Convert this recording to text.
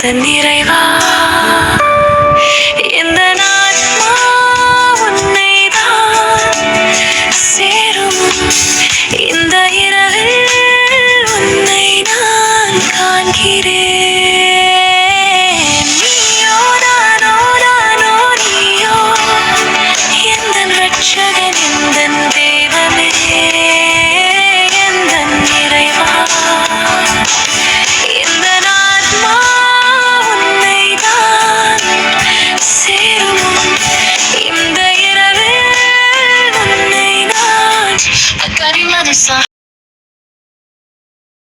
எந்த நிறைவா இந்த ஆத்மா உன்னைதான் சேரும். இந்த இரவில் உன்னை நான் காண்கிறேன். நீயோ நானோ நானோ நீயோ எந்தன் ரட்சகன் எந்தன் தெய்வமே எந்தன் நிறைவா. இந்த ஆத்மா உன்னைதான் சேரும். இந்த இரவில் உன்னை நான்